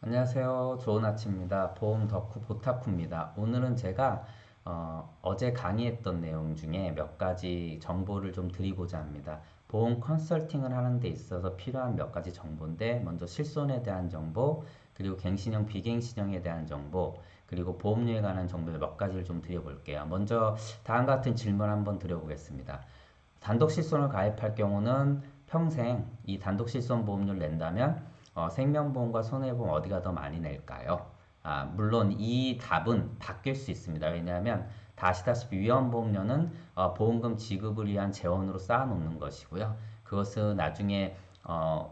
안녕하세요. 좋은 아침입니다. 보험 덕후 보타쿠입니다. 오늘은 제가 제 강의했던 내용 중에 몇 가지 정보를 좀 드리고자 합니다. 보험 컨설팅을 하는 데 있어서 필요한 몇 가지 정보인데, 먼저 실손에 대한 정보, 그리고 갱신형, 비갱신형에 대한 정보, 그리고 보험료에 관한 정보 몇 가지를 좀 드려볼게요. 먼저 다음 같은 질문 한번 드려보겠습니다. 단독 실손을 가입할 경우는 평생 이 단독 실손 보험료를 낸다면 생명보험과 손해보험 어디가 더 많이 낼까요? 물론 이 답은 바뀔 수 있습니다. 왜냐하면 다 아시다시피 위험보험료는 보험금 지급을 위한 재원으로 쌓아놓는 것이고요. 그것은 나중에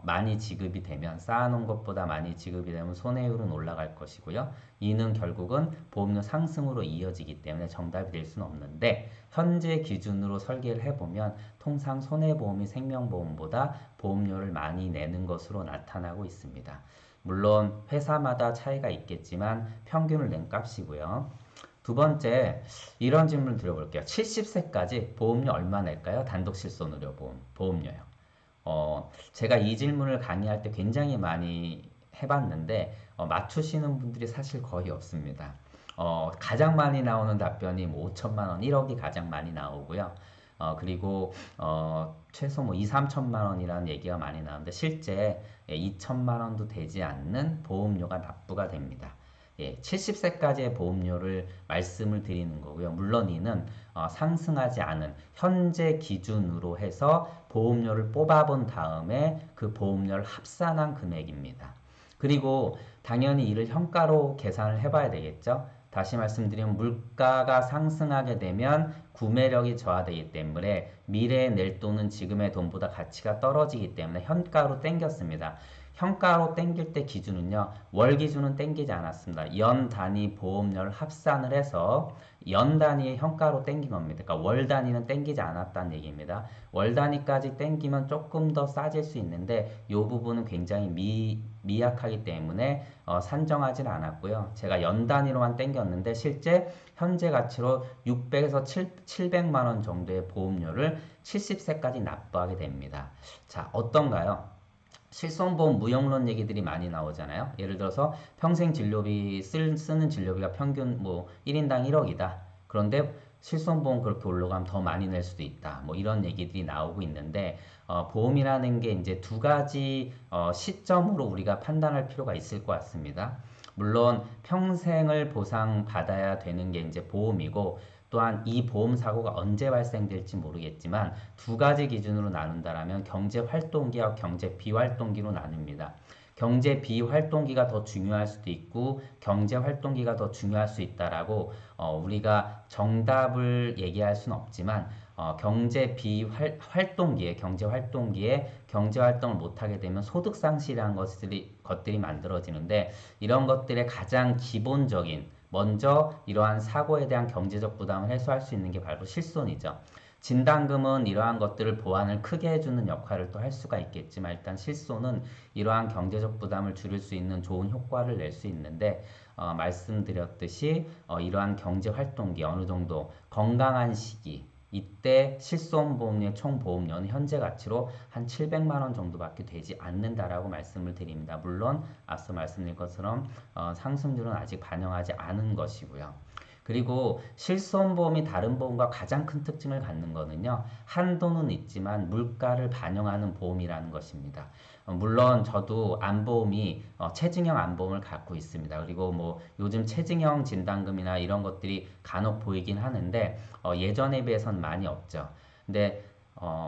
많이 지급이 되면 쌓아놓은 것보다 많이 지급이 되면 손해율은 올라갈 것이고요. 이는 결국은 보험료 상승으로 이어지기 때문에 정답이 될 수는 없는데, 현재 기준으로 설계를 해보면 통상 손해보험이 생명보험보다 보험료를 많이 내는 것으로 나타나고 있습니다. 물론 회사마다 차이가 있겠지만 평균을 낸 값이고요. 두 번째, 이런 질문을 드려볼게요. 70세까지 보험료 얼마 낼까요? 단독 실손의료보험, 보험료요. 제가 이 질문을 강의할 때 굉장히 많이 해봤는데, 맞추시는 분들이 사실 거의 없습니다. 가장 많이 나오는 답변이 뭐 5천만 원, 1억이 가장 많이 나오고요. 그리고 최소 뭐 2, 3천만 원이라는 얘기가 많이 나오는데, 실제 2천만 원도 되지 않는 보험료가 납부가 됩니다. 70세까지의 보험료를 말씀을 드리는 거고요. 물론 이는 상승하지 않은 현재 기준으로 해서 보험료를 뽑아본 다음에 그 보험료를 합산한 금액입니다. 그리고 당연히 이를 현가로 계산을 해봐야 되겠죠. 다시 말씀드리면 물가가 상승하게 되면 구매력이 저하되기 때문에 미래에 낼 돈은 지금의 돈보다 가치가 떨어지기 때문에 현가로 땡겼습니다. 현가로 땡길 때 기준은요, 월 기준은 땡기지 않았습니다. 연 단위 보험료를 합산을 해서 연 단위의 현가로 땡긴 겁니다. 그러니까 월 단위는 땡기지 않았다는 얘기입니다. 월 단위까지 땡기면 조금 더 싸질 수 있는데, 이 부분은 굉장히 미약하기 때문에 산정하진 않았고요. 제가 연 단위로만 땡겼는데 실제 현재 가치로 600에서 700만 원 정도의 보험료를 70세까지 납부하게 됩니다. 자, 어떤가요? 실손보험 무용론 얘기들이 많이 나오잖아요. 예를 들어서 평생 진료비 쓰는 진료비가 평균 뭐 1인당 1억이다. 그런데 실손보험 그렇게 올라가면 더 많이 낼 수도 있다. 뭐 이런 얘기들이 나오고 있는데, 보험이라는 게 이제 두 가지 시점으로 우리가 판단할 필요가 있을 것 같습니다. 물론 평생을 보상받아야 되는 게 이제 보험이고, 또한 이 보험 사고가 언제 발생될지 모르겠지만 두 가지 기준으로 나눈다라면 경제 활동기와 경제 비활동기로 나눕니다. 경제 비활동기가 더 중요할 수도 있고 경제 활동기가 더 중요할 수 있다라고 우리가 정답을 얘기할 수는 없지만, 경제 비활동기에 경제 활동기에 경제 활동을 못하게 되면 소득 상실이라는 것들이 만들어지는데, 이런 것들의 가장 기본적인, 먼저 이러한 사고에 대한 경제적 부담을 해소할 수 있는 게 바로 실손이죠. 진단금은 이러한 것들을 보완을 크게 해주는 역할을 또 할 수가 있겠지만, 일단 실손은 이러한 경제적 부담을 줄일 수 있는 좋은 효과를 낼 수 있는데, 말씀드렸듯이 이러한 경제 활동기 어느 정도 건강한 시기, 이때 실손보험료의 총 보험료는 현재 가치로 한 700만 원 정도밖에 되지 않는다라고 말씀을 드립니다. 물론 앞서 말씀드린 것처럼 상승률은 아직 반영하지 않은 것이고요. 그리고 실손보험이 다른 보험과 가장 큰 특징을 갖는 거는요, 한도는 있지만 물가를 반영하는 보험이라는 것입니다. 물론 저도 안보험이 체증형 안보험을 갖고 있습니다. 그리고 뭐 요즘 체증형 진단금이나 이런 것들이 간혹 보이긴 하는데 예전에 비해서는 많이 없죠. 근데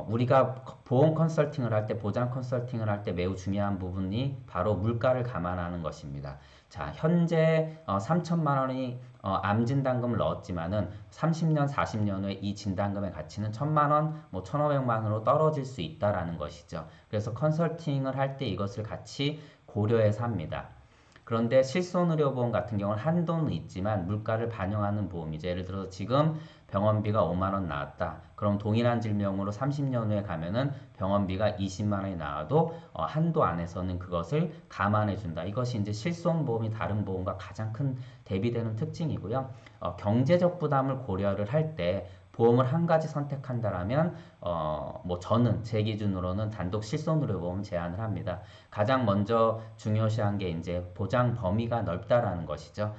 우리가 보험 컨설팅을 할 때, 보장 컨설팅을 할 때 매우 중요한 부분이 바로 물가를 감안하는 것입니다. 자, 현재 3천만 원이 암 진단금을 넣었지만은 30년, 40년 후에 이 진단금의 가치는 1,000만 원, 뭐 1,500만 원으로 떨어질 수 있다라는 것이죠. 그래서 컨설팅을 할 때 이것을 같이 고려해서 합니다. 그런데 실손의료보험 같은 경우는 한도는 있지만 물가를 반영하는 보험이죠. 예를 들어서 지금 병원비가 5만 원 나왔다. 그럼 동일한 질병으로 30년 후에 가면은 병원비가 20만 원이 나와도 한도 안에서는 그것을 감안해 준다. 이것이 이제 실손보험이 다른 보험과 가장 큰 대비되는 특징이고요. 경제적 부담을 고려를 할 때 보험을 한 가지 선택한다라면 뭐 저는 제 기준으로는 단독 실손의료보험 제안을 합니다. 가장 먼저 중요시한 게 이제 보장 범위가 넓다라는 것이죠.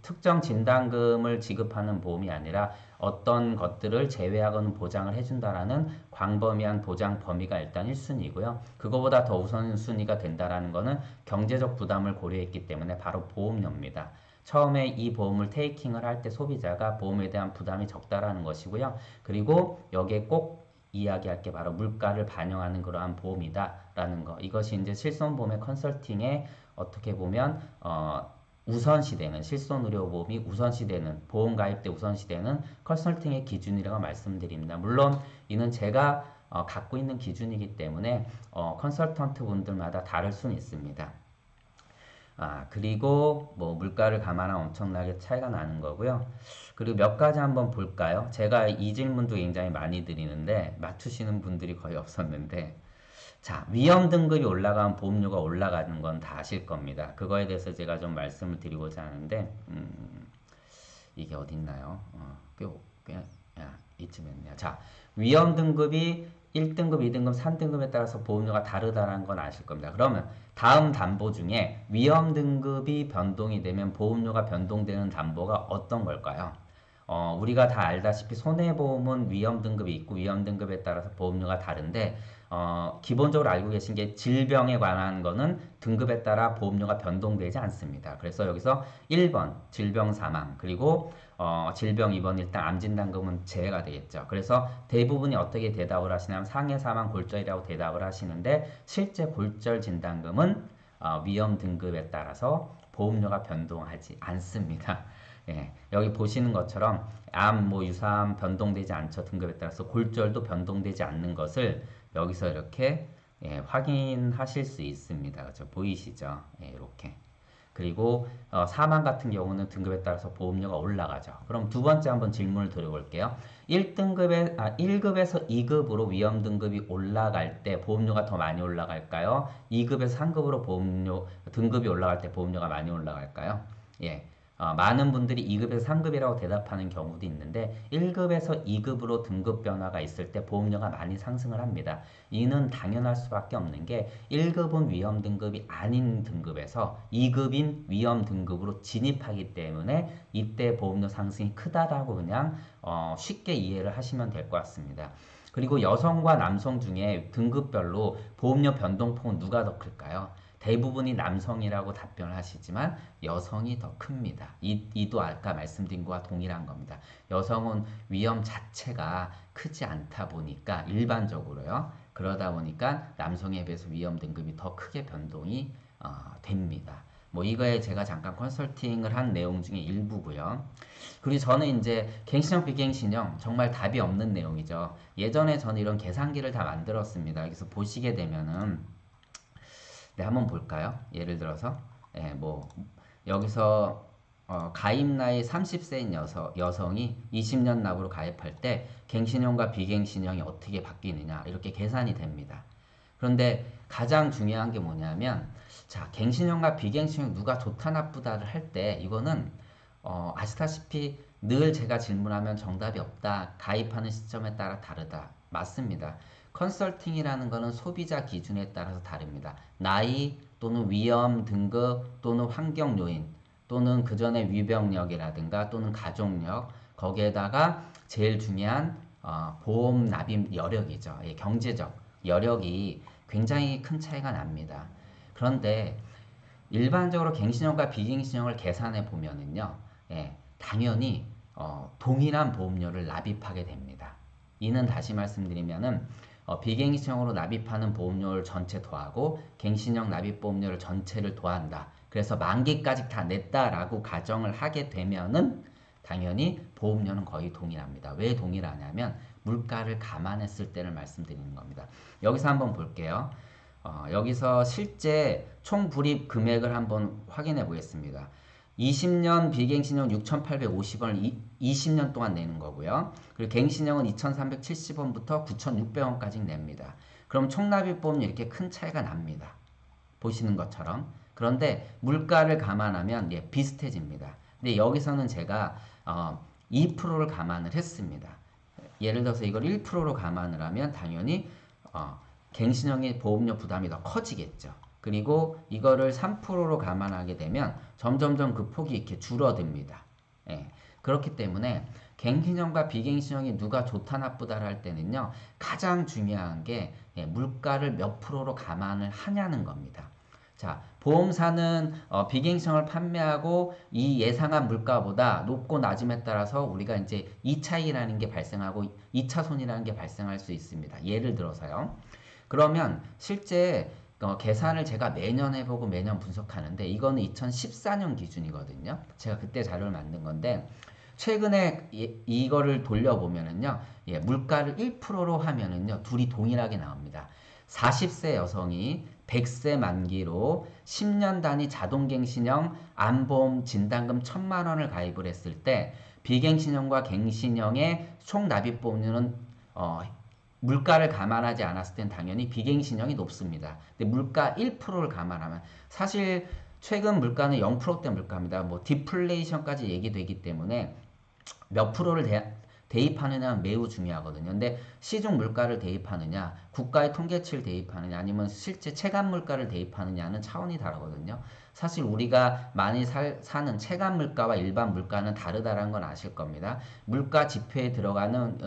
특정 진단금을 지급하는 보험이 아니라 어떤 것들을 제외하고는 보장을 해준다라는 광범위한 보장 범위가 일단 1순위고요. 그거보다 더 우선순위가 된다라는 거는 경제적 부담을 고려했기 때문에 바로 보험료입니다. 처음에 이 보험을 테이킹을 할 때 소비자가 보험에 대한 부담이 적다라는 것이고요. 그리고 여기에 꼭 이야기할 게 바로 물가를 반영하는 그러한 보험이다라는 거. 이것이 이제 실손보험의 컨설팅에 어떻게 보면 우선시되는 실손의료보험이 우선시되는 보험 가입 때 우선시되는 컨설팅의 기준이라고 말씀드립니다. 물론 이는 제가 갖고 있는 기준이기 때문에 컨설턴트 분들마다 다를 수는 있습니다. 그리고 뭐 물가를 감안하면 엄청나게 차이가 나는 거고요. 그리고 몇 가지 한번 볼까요? 제가 이 질문도 굉장히 많이 드리는데 맞추시는 분들이 거의 없었는데 자, 위험 등급이 올라가면 보험료가 올라가는 건 다 아실 겁니다. 그거에 대해서 제가 좀 말씀을 드리고자 하는데 이게 어딨나요? 이쯤이었네요. 자, 위험 등급이 1등급, 2등급, 3등급에 따라서 보험료가 다르다는 건 아실 겁니다. 그러면 다음 담보 중에 위험 등급이 변동이 되면 보험료가 변동되는 담보가 어떤 걸까요? 우리가 다 알다시피 손해보험은 위험 등급이 있고 위험 등급에 따라서 보험료가 다른데 기본적으로 알고 계신 게 질병에 관한 거는 등급에 따라 보험료가 변동되지 않습니다. 그래서 여기서 1번 질병 사망 그리고 질병 2번 일단 암진단금은 제외가 되겠죠. 그래서 대부분이 어떻게 대답을 하시냐면 상해 사망 골절이라고 대답을 하시는데 실제 골절 진단금은 위험 등급에 따라서 보험료가 변동하지 않습니다. 예, 여기 보시는 것처럼 암, 뭐 유사암 변동되지 않죠. 등급에 따라서 골절도 변동되지 않는 것을 여기서 이렇게 확인하실 수 있습니다. 그렇죠? 보이시죠? 이렇게. 그리고 사망 같은 경우는 등급에 따라서 보험료가 올라가죠. 그럼 두 번째 한번 질문을 드려볼게요. 1급에서 2급으로 위험 등급이 올라갈 때 보험료가 더 많이 올라갈까요? 2급에서 3급으로 등급이 올라갈 때 보험료가 많이 올라갈까요? 예. 많은 분들이 2급에서 3급이라고 대답하는 경우도 있는데 1급에서 2급으로 등급 변화가 있을 때 보험료가 많이 상승을 합니다. 이는 당연할 수밖에 없는 게 1급은 위험 등급이 아닌 등급에서 2급인 위험 등급으로 진입하기 때문에 이때 보험료 상승이 크다라고 그냥 쉽게 이해를 하시면 될 것 같습니다. 그리고 여성과 남성 중에 등급별로 보험료 변동폭은 누가 더 클까요? 대부분이 남성이라고 답변을 하시지만 여성이 더 큽니다. 이도 아까 말씀드린 것과 동일한 겁니다. 여성은 위험 자체가 크지 않다 보니까 일반적으로요. 그러다 보니까 남성에 비해서 위험 등급이 더 크게 변동이 됩니다. 뭐 이거에 제가 잠깐 컨설팅을 한 내용 중에 일부고요. 그리고 저는 이제 갱신형 비갱신형 정말 답이 없는 내용이죠. 예전에 저는 이런 계산기를 다 만들었습니다. 여기서 보시게 되면은 한번 볼까요? 예를 들어서 뭐 여기서 가입 나이 30세인 여성이 20년 납으로 가입할 때 갱신형과 비갱신형이 어떻게 바뀌느냐 이렇게 계산이 됩니다. 그런데 가장 중요한 게 뭐냐면 자 갱신형과 비갱신형 누가 좋다 나쁘다를 할 때 이거는 아시다시피 늘 제가 질문하면 정답이 없다. 가입하는 시점에 따라 다르다. 맞습니다. 컨설팅이라는 것은 소비자 기준에 따라서 다릅니다. 나이 또는 위험 등급 또는 환경 요인 또는 그 전에 위병력이라든가 또는 가족력 거기에다가 제일 중요한 보험 납입 여력이죠. 경제적 여력이 굉장히 큰 차이가 납니다. 그런데 일반적으로 갱신형과 비갱신형을 계산해 보면은요, 당연히 동일한 보험료를 납입하게 됩니다. 이는 다시 말씀드리면은 비갱신형으로 납입하는 보험료를 전체 더하고 갱신형 납입 보험료를 전체를 더한다. 그래서 만기까지 다 냈다라고 가정을 하게 되면은 당연히 보험료는 거의 동일합니다. 왜 동일하냐면 물가를 감안했을 때를 말씀드리는 겁니다. 여기서 한번 볼게요. 여기서 실제 총 불입 금액을 한번 확인해 보겠습니다. 20년 비갱신형 6,850원을 20년 동안 내는 거고요. 그리고 갱신형은 2,370원부터 9,600원까지 냅니다. 그럼 총납입보험료 이렇게 큰 차이가 납니다. 보시는 것처럼. 그런데 물가를 감안하면 비슷해집니다. 근데 여기서는 제가 2%를 감안을 했습니다. 예를 들어서 이걸 1%로 감안을 하면 당연히 갱신형의 보험료 부담이 더 커지겠죠. 그리고 이거를 3%로 감안하게 되면 점점점 그 폭이 이렇게 줄어듭니다. 예. 그렇기 때문에 갱신형과 비갱신형이 누가 좋다 나쁘다를 할 때는요, 가장 중요한 게 물가를 몇 프로로 감안을 하냐는 겁니다. 자, 보험사는 비갱신형을 판매하고 이 예상한 물가보다 높고 낮음에 따라서 우리가 이제 이차익이라는 게 발생하고 2차손이라는 게 발생할 수 있습니다. 예를 들어서요. 그러면 실제 계산을 제가 매년 해보고 매년 분석하는데 이거는 2014년 기준이거든요. 제가 그때 자료를 만든 건데 최근에 이거를 돌려보면은요, 물가를 1%로 하면은요, 둘이 동일하게 나옵니다. 40세 여성이 100세 만기로 10년 단위 자동갱신형 암보험 진단금 1,000만 원을 가입을 했을 때 비갱신형과 갱신형의 총 납입보험료는 물가를 감안하지 않았을 땐 당연히 비갱신형이 높습니다. 근데 물가 1%를 감안하면 사실 최근 물가는 0%대 물가입니다. 뭐 디플레이션까지 얘기되기 때문에 몇 프로를 대입하느냐는 매우 중요하거든요. 근데 시중 물가를 대입하느냐, 국가의 통계치를 대입하느냐, 아니면 실제 체감 물가를 대입하느냐는 차원이 다르거든요. 사실 우리가 많이 사는 체감 물가와 일반 물가는 다르다는 건 아실 겁니다. 물가 지표에 들어가는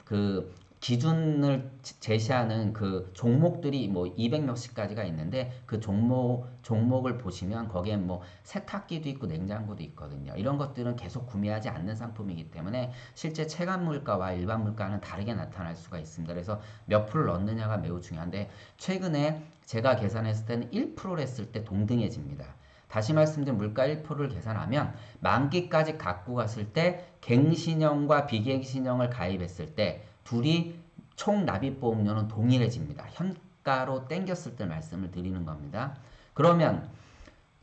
그 기준을 제시하는 그 종목들이 뭐 200몇십 가지가 있는데 그 종목을 보시면 거기엔 뭐 세탁기도 있고 냉장고도 있거든요. 이런 것들은 계속 구매하지 않는 상품이기 때문에 실제 체감 물가와 일반 물가는 다르게 나타날 수가 있습니다. 그래서 몇 프로 넣느냐가 매우 중요한데 최근에 제가 계산했을 때는 1%를 했을 때 동등해집니다. 다시 말씀드린 물가 1%를 계산하면 만기까지 갖고 갔을 때 갱신형과 비갱신형을 가입했을 때 둘이 총 납입보험료는 동일해집니다. 현가로 땡겼을 때 말씀을 드리는 겁니다. 그러면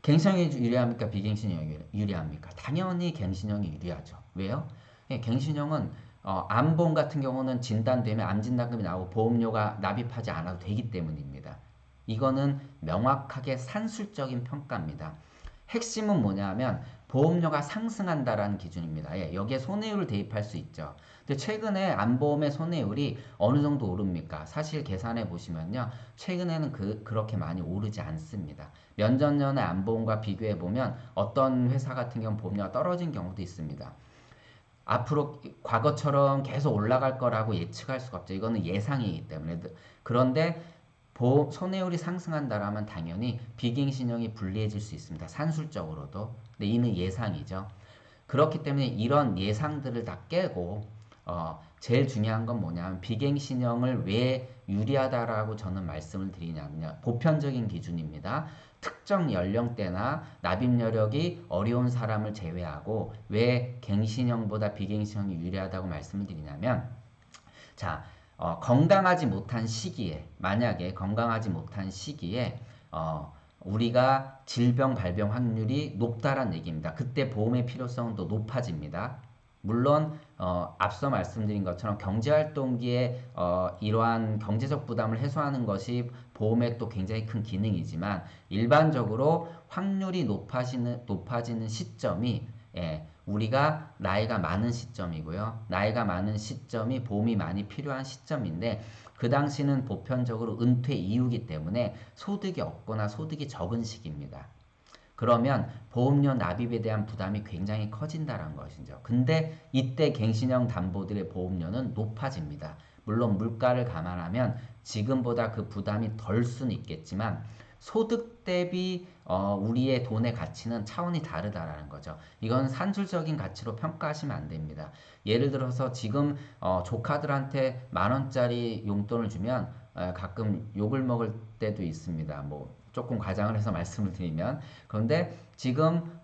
갱신형이 유리합니까? 비갱신형이 유리합니까? 당연히 갱신형이 유리하죠. 왜요? 갱신형은 암보험 같은 경우는 진단되면 암진단금이 나오고 보험료가 납입하지 않아도 되기 때문입니다. 이거는 명확하게 산술적인 평가입니다. 핵심은 뭐냐면 보험료가 상승한다라는 기준입니다. 여기에 손해율을 대입할 수 있죠. 근데 최근에 암보험의 손해율이 어느 정도 오릅니까? 사실 계산해 보시면요. 최근에는 그렇게 많이 오르지 않습니다. 몇 년 전의 암보험과 비교해 보면 어떤 회사 같은 경우는 보험료가 떨어진 경우도 있습니다. 앞으로 과거처럼 계속 올라갈 거라고 예측할 수가 없죠. 이거는 예상이기 때문에. 그런데 손해율이 상승한다라면 당연히 비갱신형이 불리해질 수 있습니다. 산술적으로도. 근데 이는 예상이죠. 그렇기 때문에 이런 예상들을 다 깨고 제일 중요한 건 뭐냐면 비갱신형을 왜 유리하다라고 저는 말씀을 드리냐면요. 보편적인 기준입니다. 특정 연령대나 납입 여력이 어려운 사람을 제외하고 왜 갱신형보다 비갱신형이 유리하다고 말씀을 드리냐면 자, 건강하지 못한 시기에 만약에 건강하지 못한 시기에 우리가 질병 발병 확률이 높다란 얘기입니다. 그때 보험의 필요성은 또 높아집니다. 물론 앞서 말씀드린 것처럼 경제활동기에 이러한 경제적 부담을 해소하는 것이 보험의 또 굉장히 큰 기능이지만 일반적으로 확률이 높아지는 시점이 우리가 나이가 많은 시점이고요. 나이가 많은 시점이 보험이 많이 필요한 시점인데 그 당시는 보편적으로 은퇴 이후이기 때문에 소득이 없거나 소득이 적은 시기입니다. 그러면 보험료 납입에 대한 부담이 굉장히 커진다는 것이죠. 근데 이때 갱신형 담보들의 보험료는 높아집니다. 물론 물가를 감안하면 지금보다 그 부담이 덜 수는 있겠지만 소득 대비 우리의 돈의 가치는 차원이 다르다라는 거죠. 이건 산술적인 가치로 평가하시면 안 됩니다. 예를 들어서 지금 조카들한테 10,000원짜리 용돈을 주면 가끔 욕을 먹을 때도 있습니다. 뭐 조금 과장을 해서 말씀을 드리면 그런데 지금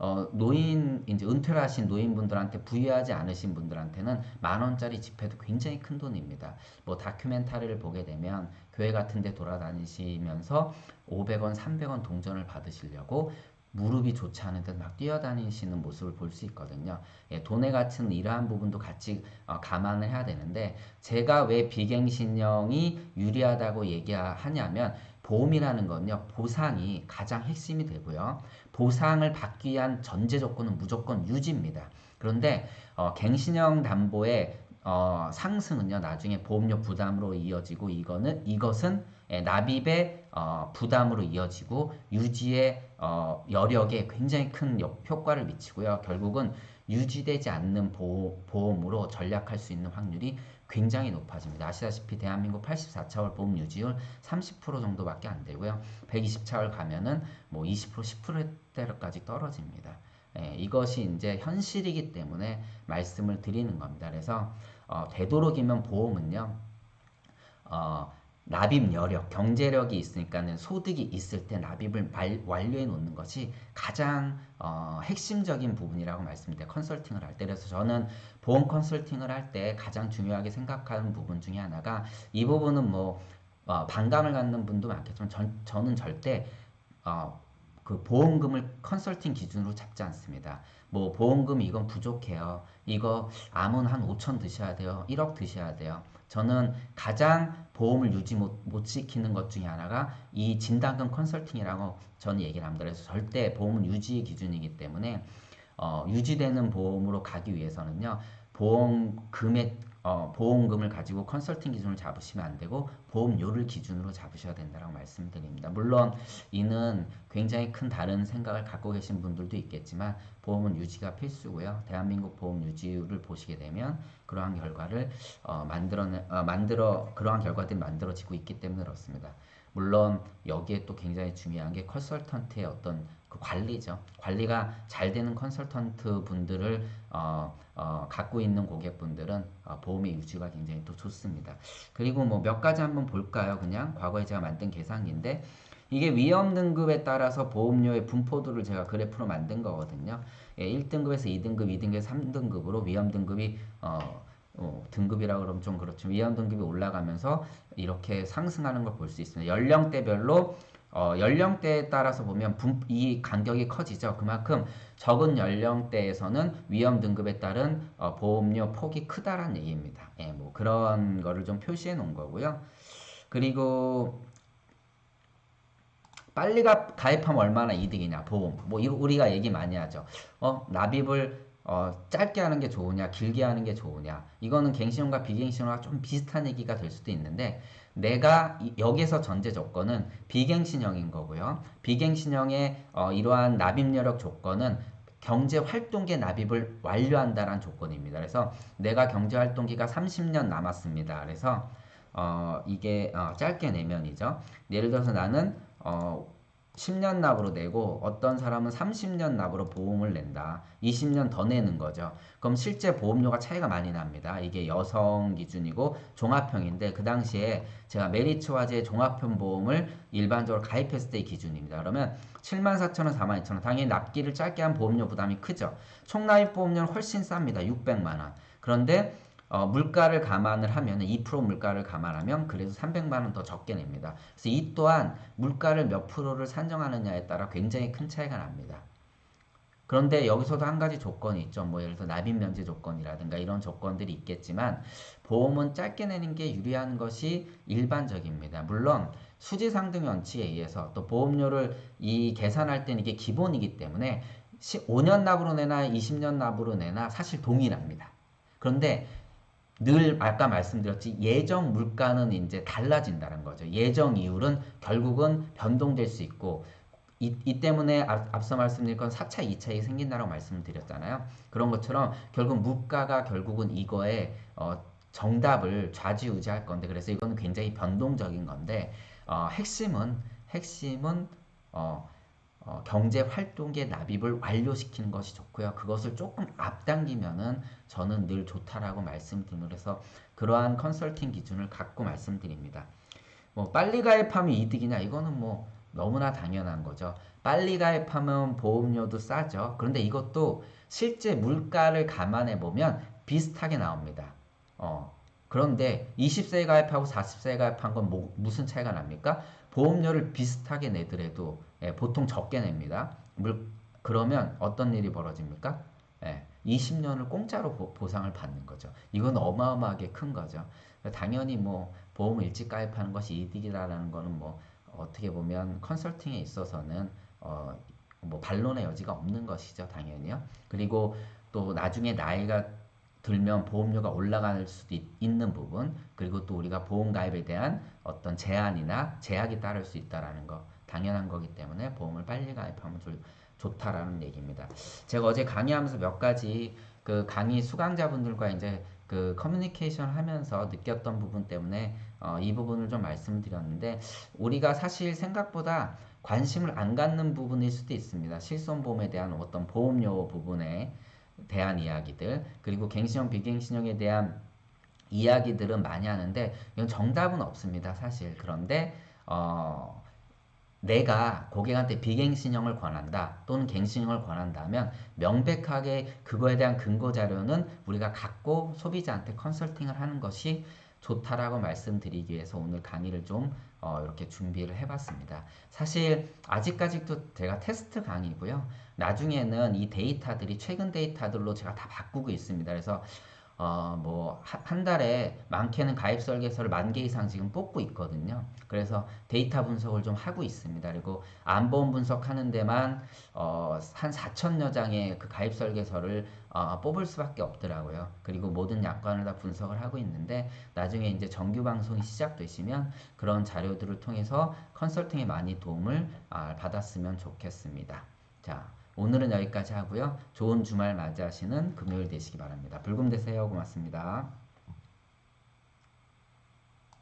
이제 은퇴를 하신 노인분들한테 부유하지 않으신 분들한테는 10,000원짜리 지폐도 굉장히 큰 돈입니다. 뭐 다큐멘터리를 보게 되면 교회 같은 데 돌아다니시면서 500원, 300원 동전을 받으시려고 무릎이 좋지 않은 데 막 뛰어다니시는 모습을 볼 수 있거든요. 돈의 가치는 이러한 부분도 같이 감안을 해야 되는데 제가 왜 비갱신형이 유리하다고 얘기하냐면 보험이라는 건요, 보상이 가장 핵심이 되고요. 보상을 받기 위한 전제 조건은 무조건 유지입니다. 그런데 갱신형 담보의 상승은요, 나중에 보험료 부담으로 이어지고, 이것은 납입의 부담으로 이어지고, 유지의 여력에 굉장히 큰 효과를 미치고요. 결국은 유지되지 않는 보험으로 전략할 수 있는 확률이 굉장히 높아집니다. 아시다시피 대한민국 84차월 보험 유지율 30% 정도밖에 안 되고요. 120차월 가면은 뭐 20%, 10%대까지 떨어집니다. 이것이 이제 현실이기 때문에 말씀을 드리는 겁니다. 그래서 되도록이면 보험은요, 어, 납입 여력, 경제력이 있으니까는 소득이 있을 때 납입을 완료해 놓는 것이 가장 핵심적인 부분이라고 말씀드려요. 컨설팅을 할 때. 그래서 저는 보험 컨설팅을 할 때 가장 중요하게 생각하는 부분 중에 하나가 이 부분은 뭐 반감을 갖는 분도 많겠지만 저는 절대 어, 그 보험금을 컨설팅 기준으로 잡지 않습니다. 뭐 보험금 이건 부족해요. 이거 암은 한 5천 드셔야 돼요. 1억 드셔야 돼요. 저는 가장 보험을 유지 못 시키는 것 중에 하나가 이 진단금 컨설팅이라고 저는 얘기를 합니다. 그래서 절대 보험은 유지의 기준이기 때문에 유지되는 보험으로 가기 위해서는요, 보험금을 가지고 컨설팅 기준을 잡으시면 안 되고 보험료를 기준으로 잡으셔야 된다고 말씀드립니다. 물론 이는 굉장히 큰 다른 생각을 갖고 계신 분들도 있겠지만 보험은 유지가 필수고요. 대한민국 보험 유지율을 보시게 되면 그러한 결과를 그러한 결과들이 만들어지고 있기 때문에 그렇습니다. 물론 여기에 또 굉장히 중요한 게 컨설턴트의 어떤 그 관리죠. 관리가 잘 되는 컨설턴트 분들을 갖고 있는 고객분들은 보험의 유지가 굉장히 또 좋습니다. 그리고 뭐 몇 가지 한번 볼까요? 그냥 과거에 제가 만든 계산기인데 이게 위험 등급에 따라서 보험료의 분포도를 제가 그래프로 만든 거거든요. 1등급에서 2등급, 2등급에서 3등급으로 위험 등급이 등급이라 그러면 좀 그렇죠. 위험 등급이 올라가면서 이렇게 상승하는 걸 볼 수 있습니다. 연령대별로 연령대에 따라서 보면 이 간격이 커지죠. 그만큼 적은 연령대에서는 위험 등급에 따른 보험료 폭이 크다란 얘기입니다. 예, 뭐 그런 거를 좀 표시해 놓은 거고요. 그리고 빨리 가입하면 얼마나 이득이냐, 보험. 뭐 우리가 얘기 많이 하죠. 납입을 짧게 하는 게 좋으냐, 길게 하는 게 좋으냐. 이거는 갱신형과 비갱신형과 좀 비슷한 얘기가 될 수도 있는데 내가 여기서 전제 조건은 비갱신형인 거고요. 비갱신형의 이러한 납입 여력 조건은 경제 활동계 납입을 완료한다는 조건입니다. 그래서 내가 경제 활동기가 30년 남았습니다. 그래서 이게 짧게 내면이죠. 예를 들어서 나는 10년 납으로 내고 어떤 사람은 30년 납으로 보험을 낸다. 20년 더 내는 거죠. 그럼 실제 보험료가 차이가 많이 납니다. 이게 여성 기준이고 종합형인데 그 당시에 제가 메리츠화재 종합형 보험을 일반적으로 가입했을 때의 기준입니다. 그러면 74,000원, 42,000원. 당연히 납기를 짧게 한 보험료 부담이 크죠. 총납입 보험료는 훨씬 쌉니다. 600만 원. 그런데 물가를 감안을 하면 2% 물가를 감안하면 그래도 300만 원 더 적게 냅니다. 그래서 이 또한 물가를 몇 프로를 산정하느냐에 따라 굉장히 큰 차이가 납니다. 그런데 여기서도 한 가지 조건이 있죠. 뭐 예를 들어 납입 면제 조건이라든가 이런 조건들이 있겠지만 보험은 짧게 내는 게 유리한 것이 일반적입니다. 물론 수지 상등 원칙에 의해서 또 보험료를 계산할 때는 이게 기본이기 때문에 5년 납으로 내나 20년 납으로 내나 사실 동일합니다. 그런데 늘 아까 말씀드렸지 예정 물가는 이제 달라진다는 거죠. 예정 이율은 결국은 변동될 수 있고 이 때문에 앞서 말씀드린 건 4차, 2차익이 생긴다고 말씀을 드렸잖아요. 그런 것처럼 결국 물가가 결국은 이거에 정답을 좌지우지할 건데 그래서 이거는 굉장히 변동적인 건데 핵심은 경제 활동의 납입을 완료시키는 것이 좋고요. 그것을 조금 앞당기면은 저는 늘 좋다라고 말씀드리면서 그러한 컨설팅 기준을 갖고 말씀드립니다. 뭐 빨리 가입하면 이득이냐? 이거는 뭐 너무나 당연한 거죠. 빨리 가입하면 보험료도 싸죠. 그런데 이것도 실제 물가를 감안해 보면 비슷하게 나옵니다. 그런데 20세에 가입하고 40세에 가입한 건 무슨 차이가 납니까? 보험료를 비슷하게 내더라도 보통 적게 냅니다. 그러면 어떤 일이 벌어집니까? 20년을 공짜로 보상을 받는 거죠. 이건 어마어마하게 큰 거죠. 당연히 뭐 보험을 일찍 가입하는 것이 이득이라는 거는 뭐 어떻게 보면 컨설팅에 있어서는 뭐 반론의 여지가 없는 것이죠, 당연히요. 그리고 또 나중에 나이가 들면 보험료가 올라갈 수도 있는 부분, 그리고 또 우리가 보험 가입에 대한 어떤 제한이나 제약이 따를 수 있다라는 거 당연한 거기 때문에 보험을 빨리 가입하면 좋다라는 얘기입니다. 제가 어제 강의하면서 몇 가지 그 강의 수강자분들과 이제 그 커뮤니케이션 하면서 느꼈던 부분 때문에 이 부분을 좀 말씀드렸는데, 우리가 사실 생각보다 관심을 안 갖는 부분일 수도 있습니다. 실손보험에 대한 어떤 보험료 부분에 대한 이야기들, 그리고 갱신형 비갱신형에 대한 이야기들은 많이 하는데 이건 정답은 없습니다, 사실. 그런데 내가 고객한테 비갱신형을 권한다 또는 갱신형을 권한다면 명백하게 그거에 대한 근거 자료는 우리가 갖고 소비자한테 컨설팅을 하는 것이 좋다라고 말씀드리기 위해서 오늘 강의를 좀 이렇게 준비를 해봤습니다. 사실 아직까지도 제가 테스트 강의고요. 나중에는 이 데이터들이 최근 데이터들로 제가 다 바꾸고 있습니다. 그래서 뭐, 한 달에 많게는 가입 설계서를 10,000개 이상 지금 뽑고 있거든요. 그래서 데이터 분석을 좀 하고 있습니다. 그리고 안보험 분석하는 데만, 한 4,000여 장의 그 가입 설계서를, 뽑을 수밖에 없더라고요. 그리고 모든 약관을 다 분석을 하고 있는데, 나중에 이제 정규 방송이 시작되시면 그런 자료들을 통해서 컨설팅에 많이 도움을 받았으면 좋겠습니다. 자, 오늘은 여기까지 하고요. 좋은 주말 맞이하시는 금요일 되시기 바랍니다. 불금 되세요. 고맙습니다.